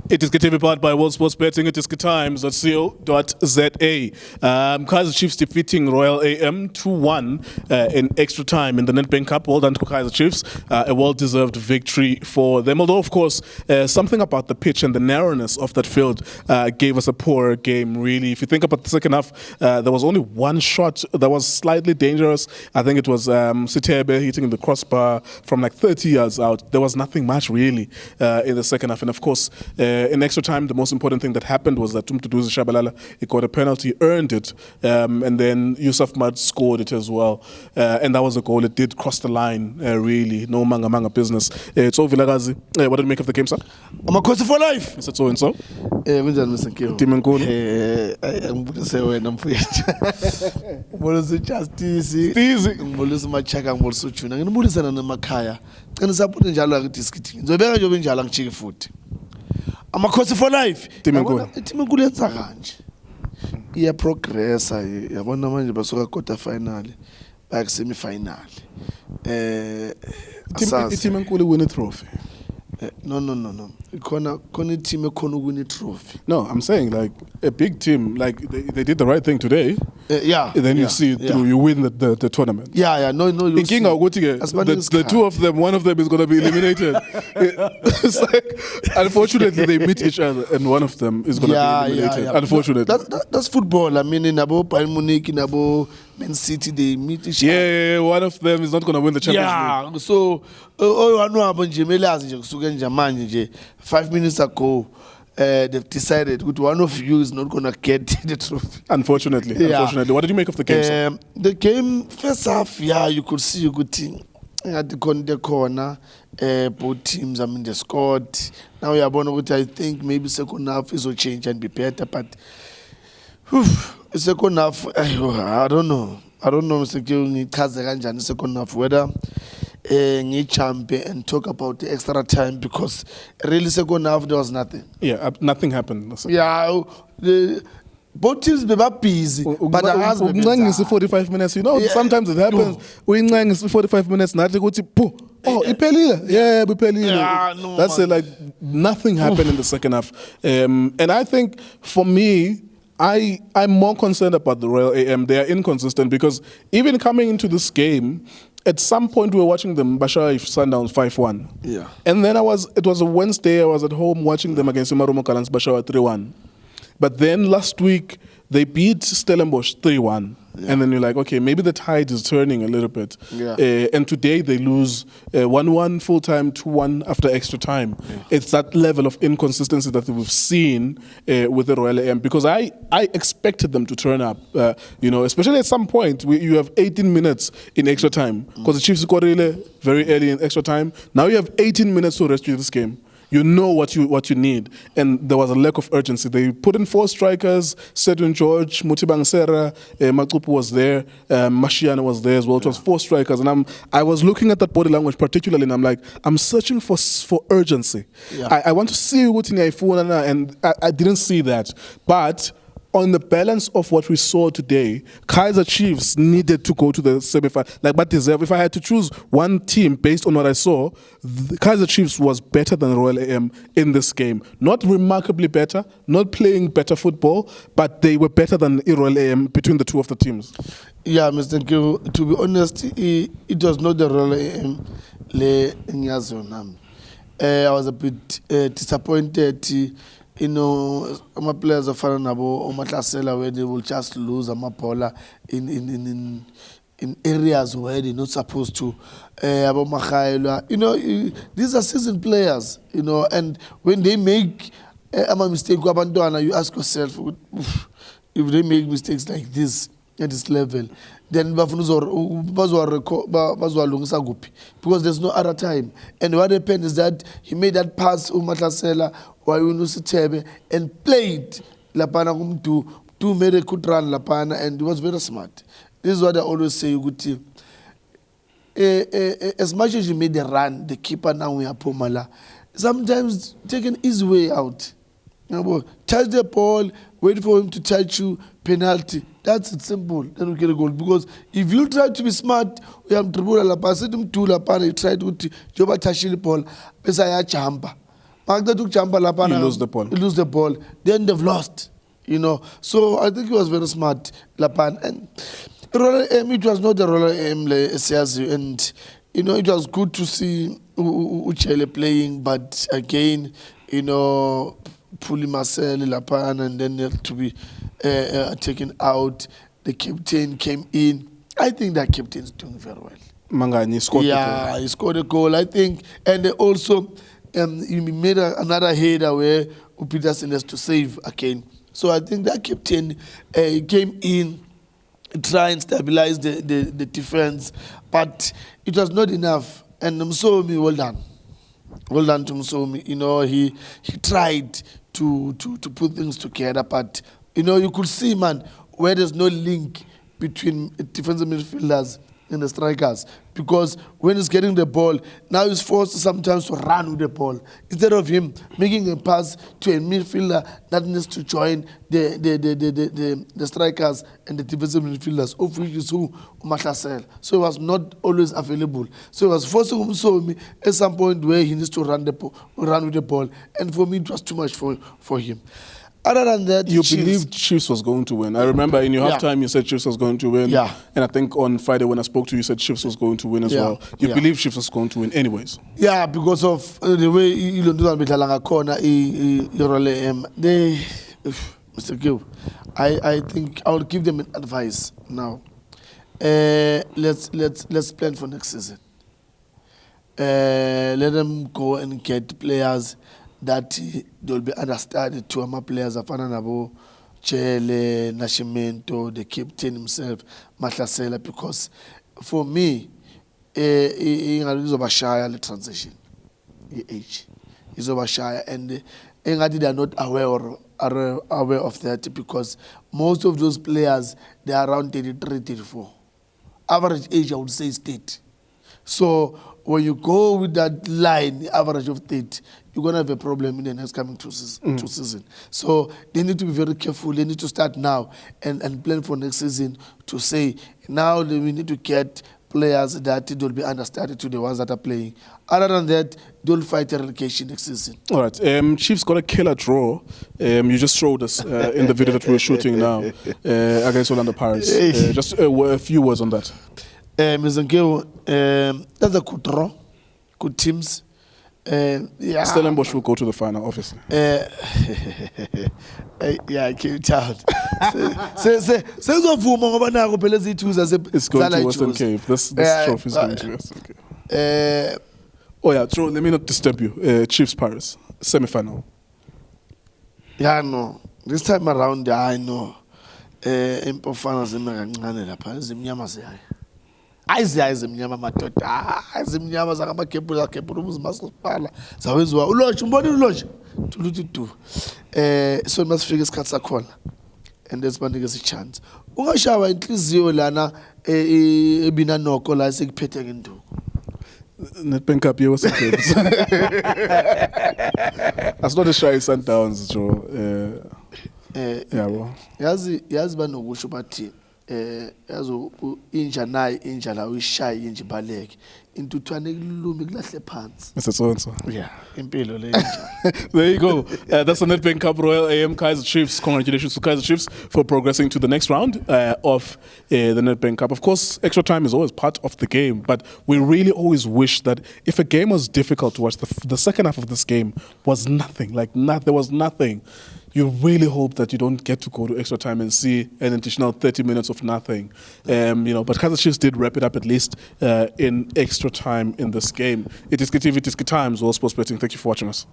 It is getting powered by World Sports Betting. It is times.co.za. Kaizer Chiefs defeating Royal AM 2-1 in extra time in the Nedbank Cup. Well done to Kaizer Chiefs. A well-deserved victory for them. Although, of course, something about the pitch and the narrowness of that field gave us a poor game, really. If you think about the second half, there was only one shot that was slightly dangerous. I think it was Sitebe hitting the crossbar from like 30 yards out. There was nothing much, really, in the second half. And, of course, in extra time, the most important thing that happened was that Tumtuduzi Shabalala, he got a penalty, earned it, and then Yusuf Mad scored it as well. And that was a goal. It did cross the line, really. No manga business. So, Vilakazi, what did you make of the game, sir? I'm a coach for life. Is it so and so? Team and goal. I'm justice. Easy. I'm a coach for life. Team and goal. Yeah, progress. I want to manage the quarter final, back semi final. Team and goal win a trophy. No. Kona team win a trophy. No, I'm saying like a big team, like they did the right thing today. Yeah. And then you see it through, you win the tournament. Yeah. No. Thinking the two of them, one of them is going to be eliminated. It's like, unfortunately, they meet each other, and one of them is going to be eliminated. Yeah. Unfortunately, that's football. I mean, in Bayern Munich, in Man City, they meet each other. Yeah, one of them is not going to win the Champions League. So, 5 minutes ago, they've decided that one of you is not going to get the trophy. Unfortunately. What did you make of the game, The game, first half, you could see a good team. At the corner, both teams, they scored. Now, I think maybe second half is will change and be better, but second half, I don't know. Mr. Kaizer second half, whether champion and talk about the extra time, because really second half there was nothing. Yeah, nothing happened. Yeah, both teams were busy, but the husband 45 minutes. You know, sometimes it happens. We 45 minutes. That's it. Like nothing happened in the second half, and I think for me, I'm more concerned about the Royal AM. They are inconsistent because even coming into this game, at some point we were watching them, Bashar Sundowns 5-1. Yeah. And then it was a Wednesday, I was at home watching them against Marumo Kalans Bashar 3-1. But then last week, they beat Stellenbosch 3-1. Yeah. And then you're like, okay, maybe the tide is turning a little bit. Yeah. And today they lose 1-1 full time, 2-1 after extra time. Yeah. It's that level of inconsistency that we've seen with the Royal AM, because I expected them to turn up, especially at some point. You have 18 minutes in extra time, because the Chiefs scored very early in extra time. Now you have 18 minutes to rescue this game. You know what you need, and there was a lack of urgency. They put in 4 strikers: Sedwin George, Mutibang Serra, Matupu was there, Mashiana was there as well. It was 4 strikers, and I was looking at that body language particularly, and I'm like, I'm searching for urgency. Yeah. I want to see Wutinga Ifuna, and I didn't see that, but on the balance of what we saw today, Kaizer Chiefs needed to go to the semi-final. But deserve. If I had to choose one team based on what I saw, Kaizer Chiefs was better than Royal AM in this game. Not remarkably better, not playing better football, but they were better than Royal AM between the two of the teams. Yeah, Mr. Gil, to be honest, it was not the Royal AM. I was a bit disappointed. My players are fine where they will just lose a in areas where they're not supposed to. These are seasoned players, and when they make a mistake, you ask yourself, if they make mistakes like this at this level, then because there's no other time. And what happened is that he made that pass and played lapana to made a good run lapana, and he was very smart. This is what I always say, good team. As much as you made the run, the keeper now we are Pomala, sometimes take an easy way out. Touch the ball, wait for him to touch you, penalty. That's it, simple. Then we get a goal. Because if you try to be smart, we have to la pass him to la pan, try to joba touch the ball, pesa ya chamba. Magda took jumper lapana. You lose the ball. You lose the ball. Then they've lost. So I think he was very smart, Lapan. And Roller M, it was not the Roller M, and it was good to see Uchele playing, but again, Puli Marcel, Lapan, and then they had to be taken out. The captain came in. I think that captain is doing very well. Mangani scored the goal. Yeah, he scored a goal, I think. And they also he made another header where Peterson has to save again. So I think that captain came in, try and stabilize the defense, but it was not enough. And Msomi, well done. Well done to Msomi. He tried to put things together, but you could see, man, where there's no link between defensive midfielders and the strikers, because when he's getting the ball, now he's forced sometimes to run with the ball instead of him making a pass to a midfielder that needs to join the strikers and the defensive midfielders, of which is who Mahlasel. So he was not always available. So he was forcing him at some point where he needs to run with the ball, and for me it was too much for him. Other than that, you believed Chiefs was going to win. I remember in your halftime you said Chiefs was going to win. Yeah. And I think on Friday when I spoke to you, you said Chiefs was going to win as well. You believe Chiefs was going to win anyways? Yeah, because of the way you don't do that with Alanga corner, Mr. Gill, I think I will give them an advice now. Let's plan for next season. Let them go and get players that they'll be understudied to our players, Afana Nabo, Chele, Nashimento, the captain himself, Mahlasela, because for me, he's overshire the transition, the age. He's overshire, and they are not aware of that, because most of those players, they are around 33, 34. Average age, I would say, is 30. So when you go with that line, the average of 30, you're going to have a problem in the next coming two seasons. So they need to be very careful. They need to start now and plan for next season to say, now we need to get players that will be understudied to the ones that are playing. Other than that, they'll fight relegation next season. All right. Chiefs got a killer draw. You just showed us in the video that we're shooting now against Orlando Pirates. Just a few words on that. That's a good draw. Good teams. Stellenbosch will go to the final, obviously. Cape Town. It's going to Western Cape. This trophy is going to Western Cape. Let me not disturb you. Chiefs Paris, semi-final. Yeah, no. This time around, I know. Impofana zimekancane lapha zimnyama ziyayo. Ayiziyayo zimnyama madoda. Zimnyama zakamakhepula uzimasipala. Zawenziwa ulodge umbona ulodge. Tuluthi tu. So masifike isikhathi sakhona. And esibanike isichange. Ungashawa inhliziyo lana ebina noko la sekuphethe ngenduku. Nedbank Cup here was okay. That's not a shy Sundowns, Joe. Well. Yazi banokusho bathi yazo inja nayi inja la uyishaye inja ibaleke intuthwane kulumi kulahle phansi. Mr. So-and-so. Yeah, impilo le inja. There you go. That's the Nedbank Cup Royal AM Kaizer Chiefs. Congratulations to Kaizer Chiefs for progressing to the next round of the Nedbank Cup. Of course, extra time is always part of the game, but we really always wish that if a game was difficult to watch, the second half of this game was nothing. There was nothing. You really hope that you don't get to go to extra time and see an additional 30 minutes of nothing. But Kaizer Chiefs did wrap it up at least in extra time in this game. It is KTV, it is Good Times, All Sports Betting. Thank you for watching us.